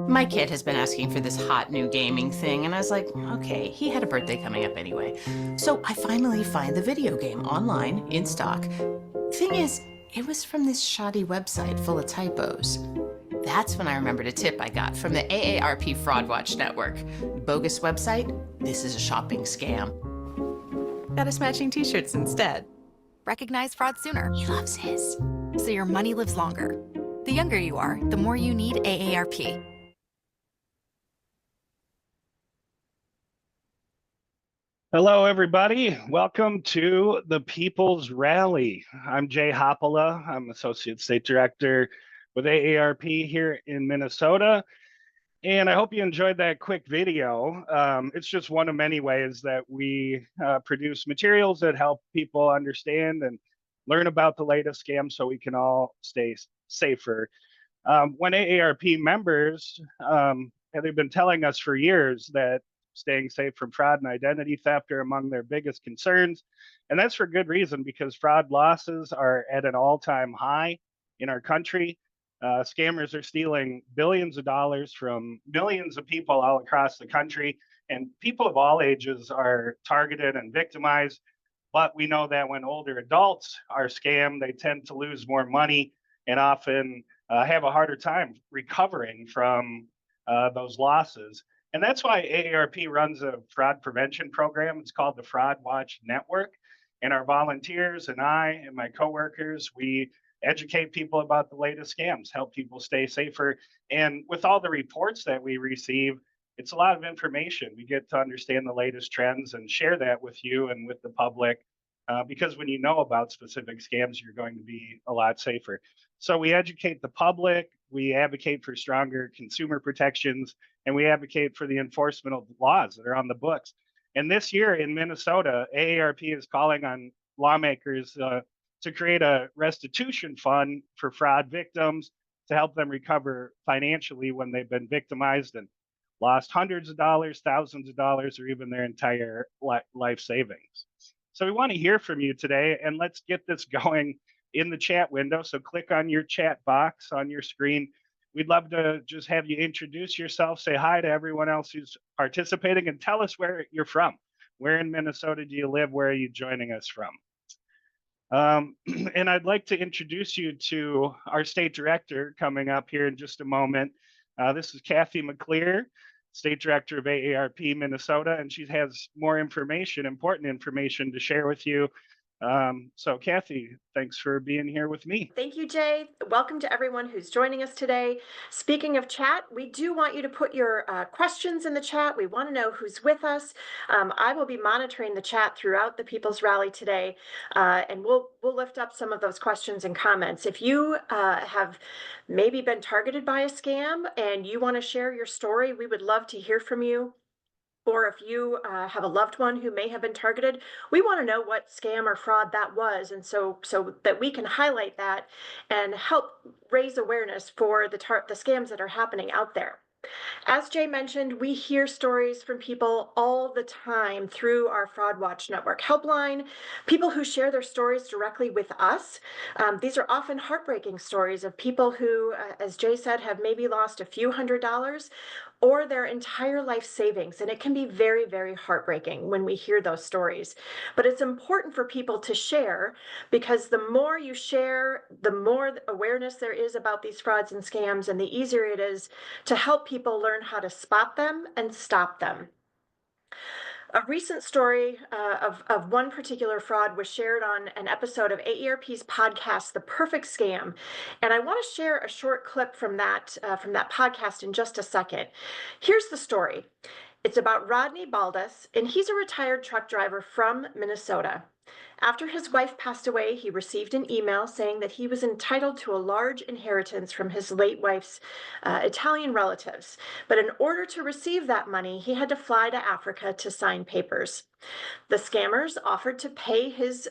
My kid has been asking for this hot new gaming thing, and I was like, okay, he had a birthday coming up anyway. So I finally find the video game online in stock. Thing is, it was from this shoddy website full of typos. That's when I remembered a tip I got from the AARP Fraud Watch Network. Bogus website? This is a shopping scam. Got us matching t-shirts instead. Recognize fraud sooner, He loves his. so your money lives longer. The younger you are, the more you need AARP. Hello, everybody. Welcome to the People's Rally. I'm Jay Hoppola. I'm Associate State Director with AARP here in Minnesota. And I hope you enjoyed that quick video. It's just one of many ways that we produce materials that help people understand and learn about the latest scams so we can all stay safer. When AARP members, they've been telling us for years that staying safe from fraud and identity theft are among their biggest concerns. And that's for good reason, because fraud losses are at an all-time high in our country. Scammers are stealing billions of dollars from millions of people all across the country, and people of all ages are targeted and victimized. But we know that when older adults are scammed, they tend to lose more money and often have a harder time recovering from those losses. And that's why AARP runs a fraud prevention program. It's called the Fraud Watch Network. And our volunteers and I and my coworkers, we educate people about the latest scams, help people stay safer. And with all the reports that we receive, it's a lot of information. We get to understand the latest trends and share that with you and with the public. Because when you know about specific scams, you're going to be a lot safer. So we educate the public, we advocate for stronger consumer protections, and we advocate for the enforcement of laws that are on the books. And this year in Minnesota, AARP is calling on lawmakers to create a restitution fund for fraud victims to help them recover financially when they've been victimized and lost hundreds of dollars, thousands of dollars, or even their entire life savings. So we want to hear from you today, and let's get this going in the chat window. So click on your chat box on your screen. We'd love to just have you introduce yourself, say hi to everyone else who's participating, and tell us where you're from. Where in Minnesota do you live? Where are you joining us from? And I'd like to introduce you to our state director coming up here in just a moment. This is Kathy McClear, State Director of AARP Minnesota, and she has more information, important information to share with you. So Kathy, thanks for being here with me. Thank you, Jay. Welcome to everyone who's joining us today. Speaking of chat, we do want you to put your questions in the chat. We want to know who's with us. I will be monitoring the chat throughout the People's Rally today, and we'll lift up some of those questions and comments. If you have maybe been targeted by a scam and you want to share your story, we would love to hear from you. Or if you have a loved one who may have been targeted, we want to know what scam or fraud that was, and so that we can highlight that and help raise awareness for the scams that are happening out there. As Jay mentioned, we hear stories from people all the time through our Fraud Watch Network helpline, people who share their stories directly with us. These are often heartbreaking stories of people who, as Jay said, have maybe lost a few $100s or their entire life savings. And it can be very, very heartbreaking when we hear those stories. But it's important for people to share, because the more you share, the more awareness there is about these frauds and scams, and the easier it is to help people learn how to spot them and stop them. A recent story of one particular fraud was shared on an episode of AARP's podcast, The Perfect Scam. And I want to share a short clip from that podcast in just a second. Here's the story. It's about Rodney Baldas, and he's a retired truck driver from Minnesota. After his wife passed away, he received an email saying that he was entitled to a large inheritance from his late wife's Italian relatives. But in order to receive that money, he had to fly to Africa to sign papers. The scammers offered to pay his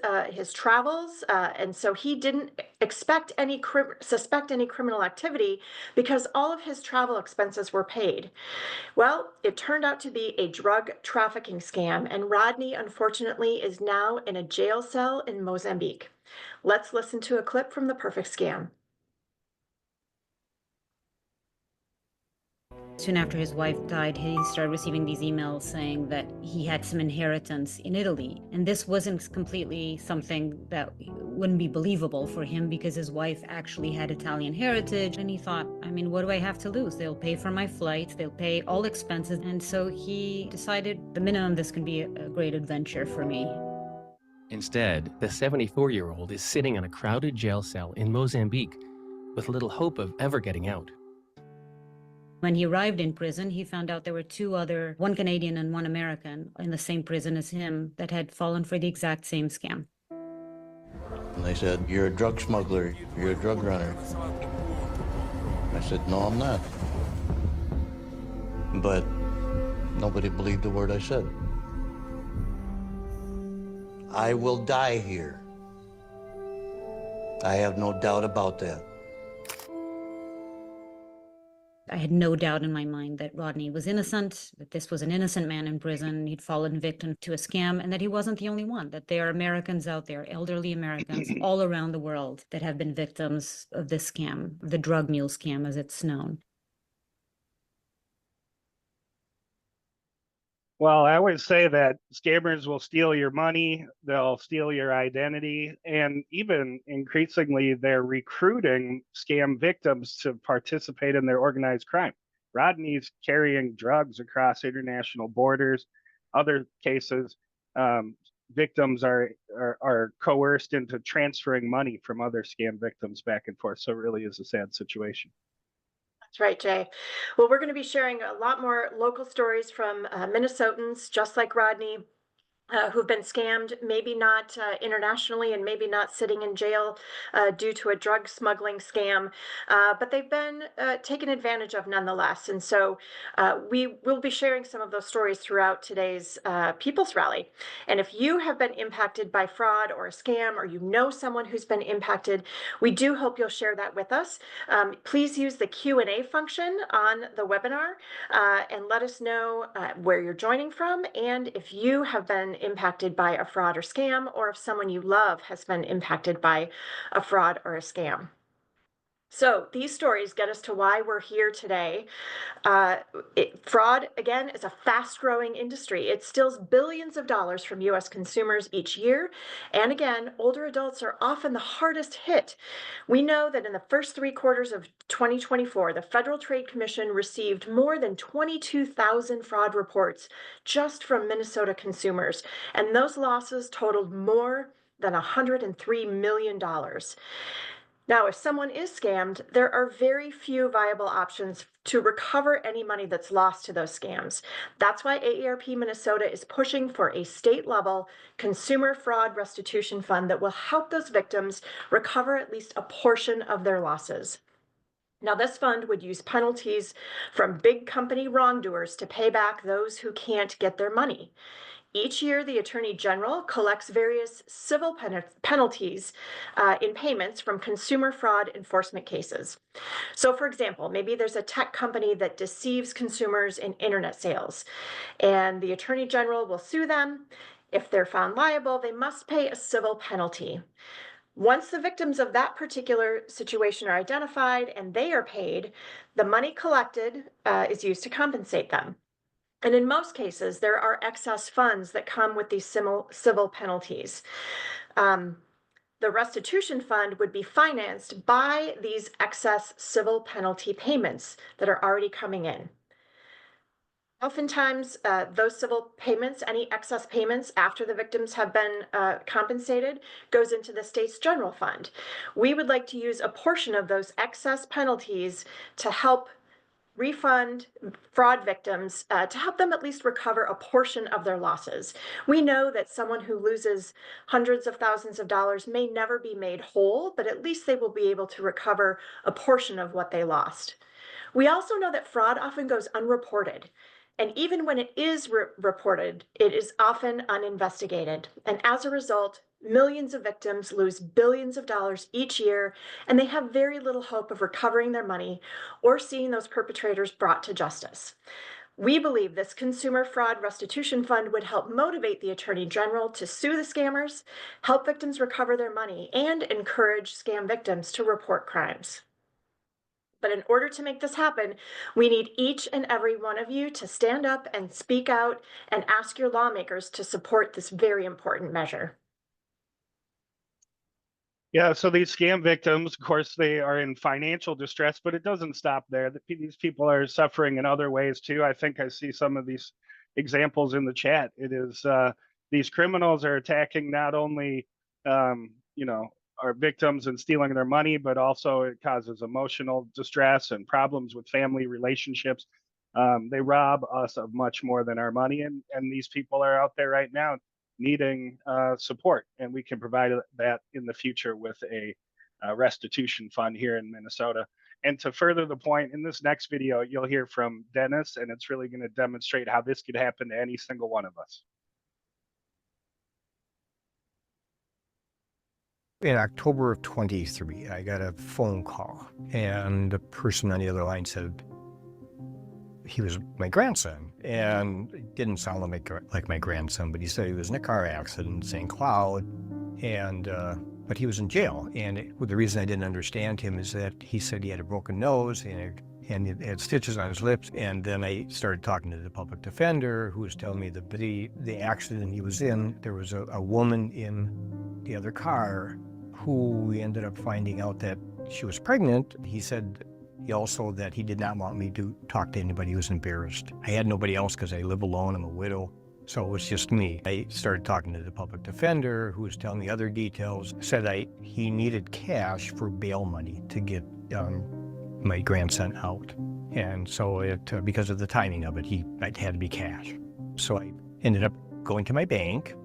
travels, and so he didn't suspect any criminal activity because all of his travel expenses were paid. Well, it turned out to be a drug trafficking scam, and Rodney, unfortunately, is now in a jail cell in Mozambique. Let's listen to a clip from The Perfect Scam. Soon after his wife died, he started receiving these emails saying that he had some inheritance in Italy. And this wasn't completely something that wouldn't be believable for him because his wife actually had Italian heritage. And he thought, I mean, what do I have to lose? They'll pay for my flight, they'll pay all expenses. And so he decided the minimum, this can be a great adventure for me. Instead, the 74-year-old is sitting in a crowded jail cell in Mozambique with little hope of ever getting out. When he arrived in prison, he found out there were one Canadian and one American in the same prison as him that had fallen for the exact same scam. And they said, "You're a drug smuggler, you're a drug runner." I said, "No, I'm not." But nobody believed a word I said. I will die here. I have no doubt about that. I had no doubt in my mind that Rodney was innocent, that this was an innocent man in prison, he'd fallen victim to a scam, and that he wasn't the only one, that there are Americans out there, elderly Americans all around the world that have been victims of this scam, the drug mule scam as it's known. Well, I always say that scammers will steal your money, they'll steal your identity, and even increasingly, they're recruiting scam victims to participate in their organized crime. Rodney's carrying drugs across international borders. Other cases, victims are coerced into transferring money from other scam victims back and forth. So it really is a sad situation. That's right, Jay. Well, we're going to be sharing a lot more local stories from Minnesotans, just like Rodney, who've been scammed, maybe not internationally and maybe not sitting in jail due to a drug smuggling scam, but they've been taken advantage of nonetheless. And so we will be sharing some of those stories throughout today's People's Rally. And if you have been impacted by fraud or a scam, or you know someone who's been impacted, we do hope you'll share that with us. Please use the Q&A function on the webinar and let us know where you're joining from and if you have been impacted by a fraud or scam, or if someone you love has been impacted by a fraud or a scam. So these stories get us to why we're here today. Fraud, again, is a fast-growing industry. It steals billions of dollars from U.S. consumers each year. And again, older adults are often the hardest hit. We know that in the first 3 quarters of 2024, the Federal Trade Commission received more than 22,000 fraud reports just from Minnesota consumers. And those losses totaled more than $103 million. Now, if someone is scammed, there are very few viable options to recover any money that's lost to those scams. That's why AARP Minnesota is pushing for a state-level Consumer Fraud Restitution Fund that will help those victims recover at least a portion of their losses. Now, this fund would use penalties from big company wrongdoers to pay back those who can't get their money. Each year, the Attorney General collects various civil penalties in payments from consumer fraud enforcement cases. So, for example, maybe there's a tech company that deceives consumers in internet sales, and the Attorney General will sue them. If they're found liable, they must pay a civil penalty. Once the victims of that particular situation are identified and they are paid, the money collected is used to compensate them. And in most cases, there are excess funds that come with these civil penalties. The restitution fund would be financed by these excess civil penalty payments that are already coming in. Oftentimes, those civil payments, any excess payments after the victims have been compensated, goes into the state's general fund. We would like to use a portion of those excess penalties to help refund fraud victims to help them at least recover a portion of their losses. We know that someone who loses hundreds of thousands of dollars may never be made whole, but at least they will be able to recover a portion of what they lost. We also know that fraud often goes unreported. And even when it is reported, it is often uninvestigated. And as a result, millions of victims lose billions of dollars each year, and they have very little hope of recovering their money or seeing those perpetrators brought to justice. We believe this Consumer Fraud Restitution Fund would help motivate the Attorney General to sue the scammers, help victims recover their money, and encourage scam victims to report crimes. But in order to make this happen, we need each and every one of you to stand up and speak out and ask your lawmakers to support this very important measure. Yeah, so these scam victims, of course, they are in financial distress, but it doesn't stop there. These people are suffering in other ways too. I think I see some of these examples in the chat. It is these criminals are attacking not only our victims and stealing their money, but also it causes emotional distress and problems with family relationships. They rob us of much more than our money, and these people are out there right now needing support, and we can provide that in the future with a restitution fund here in Minnesota. And to further the point, in this next video, you'll hear from Dennis, and it's really going to demonstrate how this could happen to any single one of us. In October of 23, I got a phone call, and the person on the other line said he was my grandson, and it didn't sound like my grandson, but he said he was in a car accident in St. Cloud, and but he was in jail. And the reason I didn't understand him is that he said he had a broken nose and he had stitches on his lips. And then I started talking to the public defender, who was telling me that the accident he was in, there was a woman in the other car who we ended up finding out that she was pregnant. He said also that he did not want me to talk to anybody. He was embarrassed. I had nobody else because I live alone. I'm a widow. So it was just me. I started talking to the public defender, who was telling me other details. Said he needed cash for bail money to get my grandson out. And so because of the timing of it, it had to be cash. So I ended up going to my bank,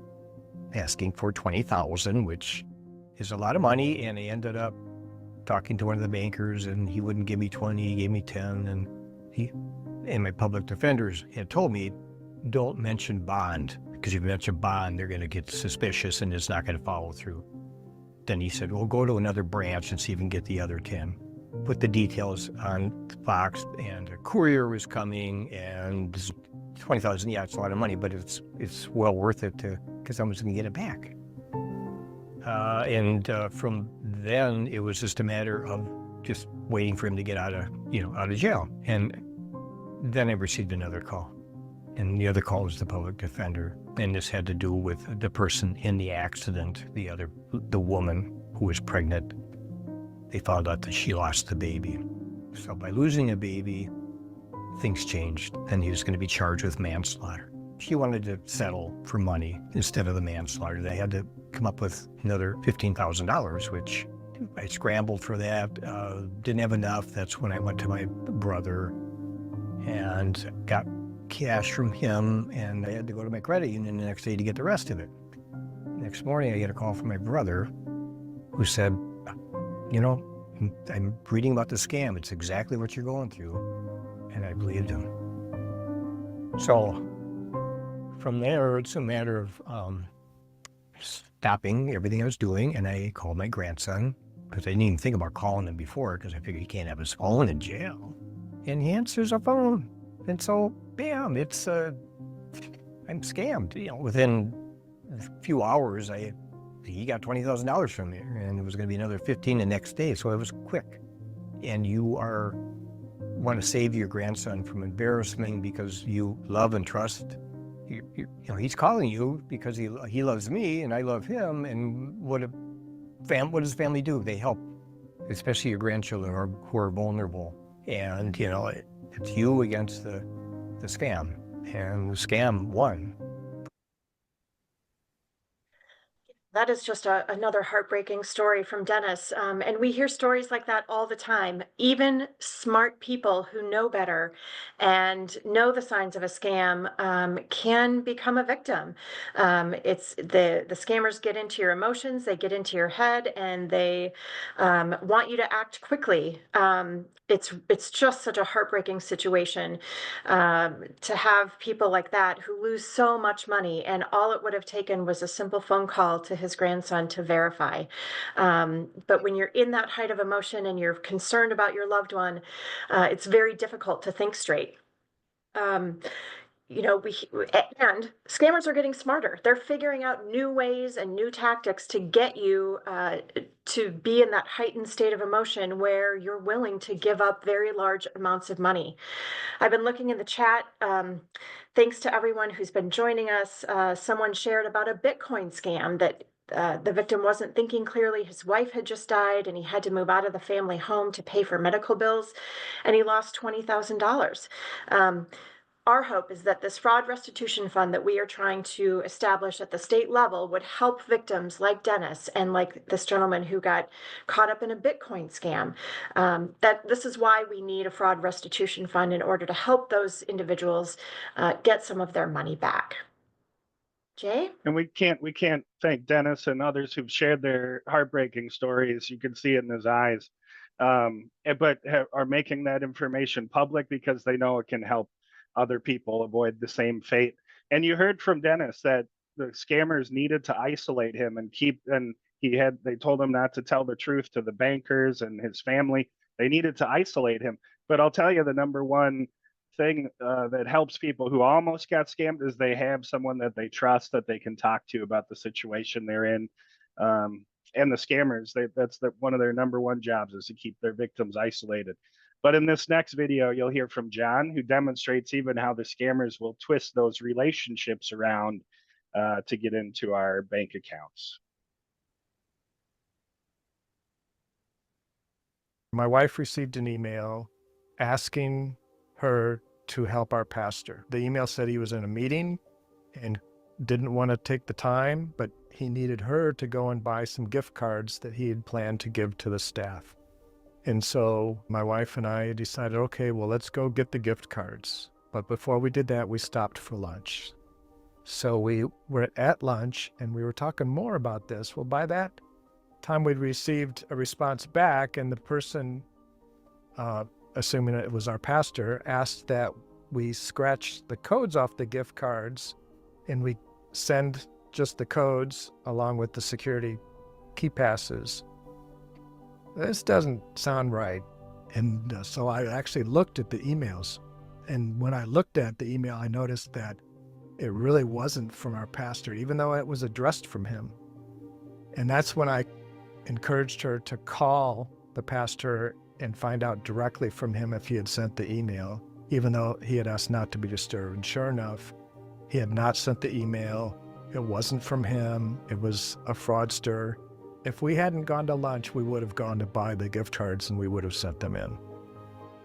asking for $20,000, which is a lot of money. And I ended up talking to one of the bankers, and he wouldn't give me 20, he gave me 10. And my public defenders had told me, don't mention bond, because if you mention bond, they're going to get suspicious and it's not going to follow through. Then he said, well, go to another branch and see if you can get the other 10. Put the details on Fox, and a courier was coming, and $20,000, yeah, it's a lot of money, but it's well worth it because I was going to get it back. From then, it was just a matter of just waiting for him to get out of jail. And then I received another call, and the other call was the public defender, and this had to do with the person in the accident, the woman who was pregnant. They found out that she lost the baby. So by losing a baby, things changed, and he was going to be charged with manslaughter. She wanted to settle for money instead of the manslaughter. They had to come up with another $15,000, which I scrambled for that, didn't have enough. That's when I went to my brother and got cash from him, and I had to go to my credit union the next day to get the rest of it. Next morning, I get a call from my brother, who said, I'm reading about the scam. It's exactly what you're going through. And I believed him. So from there, it's a matter of stopping everything I was doing, and I called my grandson, because I didn't even think about calling him before, because I figured he can't have his phone in jail. And he answers a phone. And so, bam, I'm scammed. Within a few hours, he got $20,000 from me, and it was going to be another 15 the next day, so it was quick. And you want to save your grandson from embarrassment because you love and trust. He's calling you because he loves me and I love him. And what does family do? They help, especially your grandchildren who are vulnerable. And it's you against the scam, and the scam won. That is just another heartbreaking story from Dennis. And we hear stories like that all the time. Even smart people who know better and know the signs of a scam can become a victim. It's the scammers get into your emotions, they get into your head, and they want you to act quickly. It's just such a heartbreaking situation to have people like that who lose so much money, and all it would have taken was a simple phone call to his grandson to verify. But when you're in that height of emotion and you're concerned about your loved one, it's very difficult to think straight. and scammers are getting smarter. They're figuring out new ways and new tactics to get you to be in that heightened state of emotion where you're willing to give up very large amounts of money. I've been looking in the chat. Thanks to everyone who's been joining us. Someone shared about a Bitcoin scam that the victim wasn't thinking clearly. His wife had just died and he had to move out of the family home to pay for medical bills, and he lost $20,000. Our hope is that this fraud restitution fund that we are trying to establish at the state level would help victims like Dennis and like this gentleman who got caught up in a Bitcoin scam. That this is why we need a fraud restitution fund, in order to help those individuals get some of their money back. Jay? And we can't thank Dennis and others who've shared their heartbreaking stories. You can see it in his eyes, but are making that information public because they know it can help other people avoid the same fate. And you heard from Dennis that the scammers needed to isolate him and they told him not to tell the truth to the bankers and his family. They needed to isolate him. But I'll tell you, the number one thing that helps people who almost got scammed is they have someone that they trust, that they can talk to about the situation they're in. And the scammers, that's one of their number one jobs, is to keep their victims isolated. But in this next video, you'll hear from John, who demonstrates even how the scammers will twist those relationships around to get into our bank accounts. My wife received an email asking her to help our pastor. The email said he was in a meeting and didn't want to take the time, but he needed her to go and buy some gift cards that he had planned to give to the staff. And so my wife and I decided, okay, well, let's go get the gift cards. But before we did that, we stopped for lunch. So we were at lunch and we were talking more about this. Well, by that time, we'd received a response back, and the person, assuming it was our pastor, asked that we scratch the codes off the gift cards and we send just the codes along with the security key passes. This doesn't sound right. And so I actually looked at the emails. And when I looked at the email, I noticed that it really wasn't from our pastor, even though it was addressed from him. And that's when I encouraged her to call the pastor and find out directly from him if he had sent the email, even though he had asked not to be disturbed. And sure enough, he had not sent the email. It wasn't from him. It was a fraudster. If we hadn't gone to lunch, we would have gone to buy the gift cards and we would have sent them in.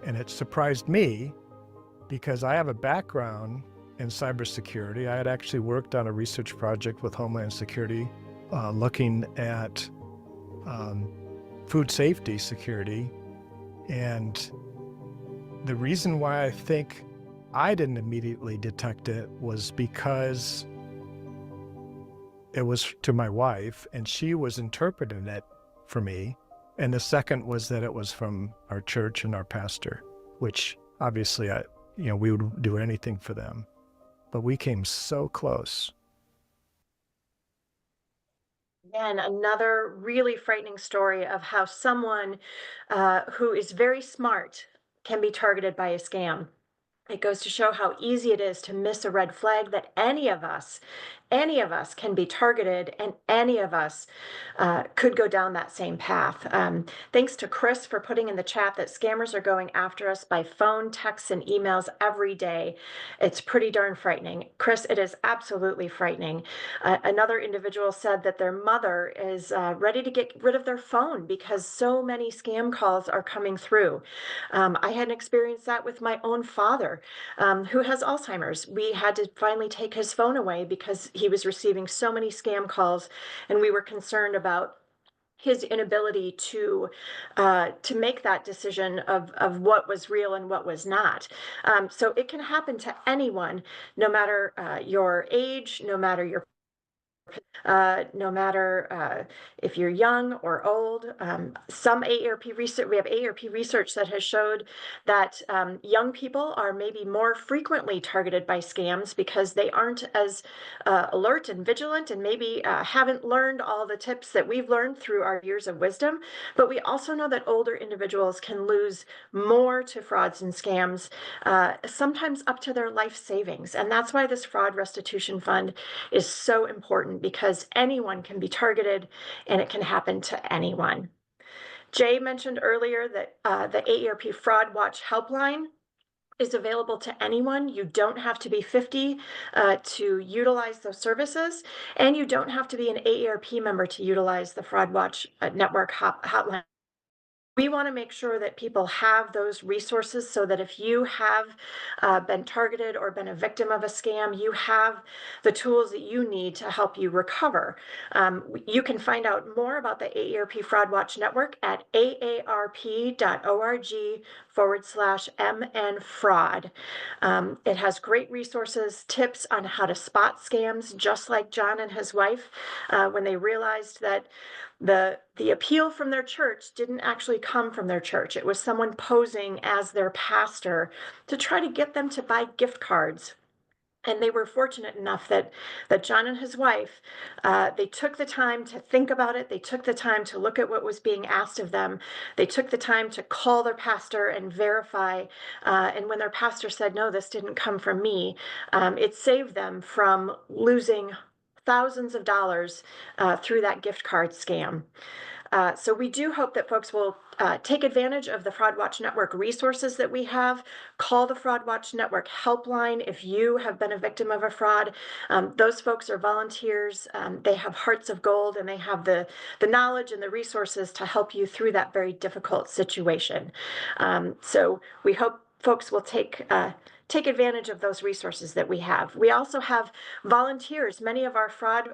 And it surprised me because I have a background in cybersecurity. I had actually worked on a research project with Homeland Security looking at food safety security. And the reason why I think I didn't immediately detect it was because it was to my wife and she was interpreting it for me. And the second was that it was from our church and our pastor, which obviously we would do anything for them. But we came so close. Again, another really frightening story of how someone who is very smart can be targeted by a scam. It goes to show how easy it is to miss a red flag, that any of us can be targeted, and any of us could go down that same path. Thanks to Chris for putting in the chat that scammers are going after us by phone, texts, and emails every day. It's pretty darn frightening. Chris, it is absolutely frightening. Another individual said that their mother is ready to get rid of their phone because so many scam calls are coming through. I had experienced that with my own father, who has Alzheimer's. We had to finally take his phone away because he was receiving so many scam calls, and we were concerned about his inability to make that decision of what was real and what was not. So it can happen to anyone, no matter your age, no matter your no matter if you're young or old. Some AARP research, we have AARP research that has showed that young people are maybe more frequently targeted by scams because they aren't as alert and vigilant, and maybe haven't learned all the tips that we've learned through our years of wisdom. But we also know that older individuals can lose more to frauds and scams, sometimes up to their life savings. And that's why this Fraud Restitution Fund is so important, because anyone can be targeted and it can happen to anyone. Jay mentioned earlier that the AARP Fraud Watch helpline is available to anyone. You don't have to be 50 to utilize those services, and you don't have to be an AARP member to utilize the Fraud Watch network hotline. We want to make sure that people have those resources so that if you have been targeted or been a victim of a scam, you have the tools that you need to help you recover. You can find out more about the AARP Fraud Watch Network at aarp.org/MNFraud. It has great resources, tips on how to spot scams, just like John and his wife, when they realized that the appeal from their church didn't actually come from their church. It was someone posing as their pastor to try to get them to buy gift cards. And they were fortunate enough that John and his wife, they took the time to think about it. They took the time to look at what was being asked of them. They took the time to call their pastor and verify. And when their pastor said, no, this didn't come from me, it saved them from losing thousands of dollars through that gift card scam. So we do hope that folks will take advantage of the Fraud Watch Network resources that we have. Call the Fraud Watch Network helpline if you have been a victim of a fraud. Those folks are volunteers. They have hearts of gold, and they have the knowledge and the resources to help you through that very difficult situation. So we hope folks will take advantage of those resources that we have. We also have volunteers. Many of our fraud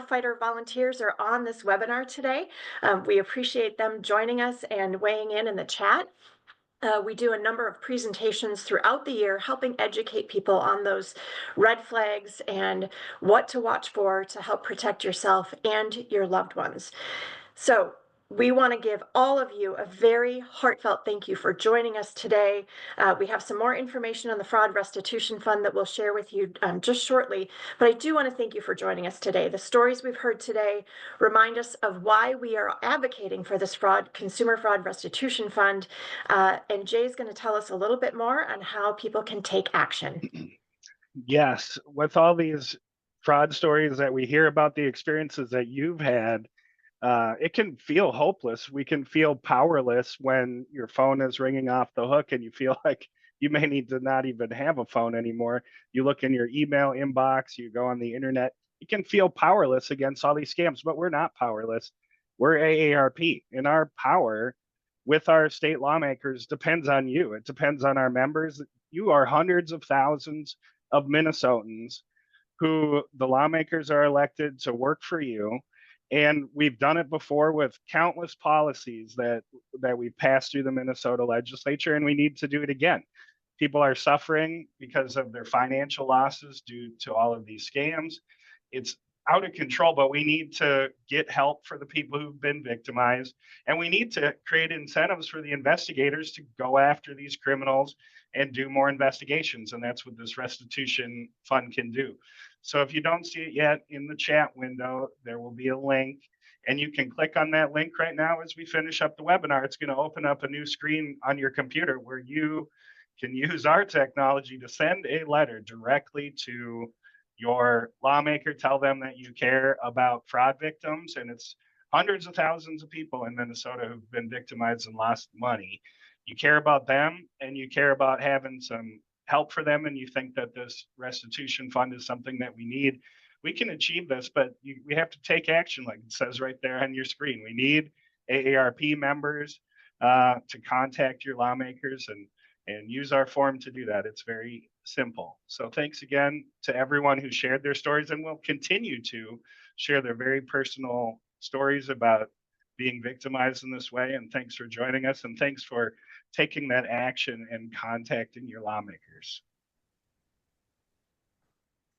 fighter volunteers are on this webinar today. We appreciate them joining us and weighing in the chat. We do a number of presentations throughout the year, helping educate people on those red flags and what to watch for to help protect yourself and your loved ones. So we want to give all of you a very heartfelt thank you for joining us today. We have some more information on the Fraud Restitution Fund that we'll share with you just shortly, but I do want to thank you for joining us today. The stories we've heard today remind us of why we are advocating for this Consumer Fraud Restitution Fund, and Jay's going to tell us a little bit more on how people can take action. Yes, with all these fraud stories that we hear about, the experiences that you've had, it can feel hopeless. We can feel powerless when your phone is ringing off the hook and you feel like you may need to not even have a phone anymore. You look in your email inbox, you go on the internet, you can feel powerless against all these scams, but we're not powerless. We're AARP, and our power with our state lawmakers depends on you. It depends on our members. You are hundreds of thousands of Minnesotans who the lawmakers are elected to work for you. And we've done it before with countless policies that we've passed through the Minnesota legislature, and we need to do it again. People are suffering because of their financial losses due to all of these scams. It's out of control, but we need to get help for the people who've been victimized. And we need to create incentives for the investigators to go after these criminals and do more investigations. And that's what this restitution fund can do. So if you don't see it yet in the chat window, there will be a link, and you can click on that link right now as we finish up the webinar. It's going to open up a new screen on your computer where you can use our technology to send a letter directly to your lawmaker. Tell them that you care about fraud victims, and it's hundreds of thousands of people in Minnesota who've been victimized and lost money. You care about them, and you care about having some help for them, and you think that this restitution fund is something that we need. We can achieve this, but we have to take action, like it says right there on your screen. We need AARP members to contact your lawmakers and use our form to do that. It's very simple. So thanks again to everyone who shared their stories and will continue to share their very personal stories about being victimized in this way. And thanks for joining us, and thanks for taking that action and contacting your lawmakers.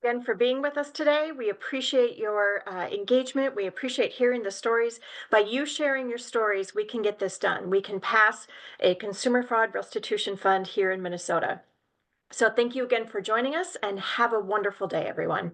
again for being with us today. We appreciate your engagement. We appreciate hearing the stories. By you sharing your stories, we can get this done. We can pass a Consumer Fraud Restitution Fund here in Minnesota. So thank you again for joining us, and have a wonderful day, everyone.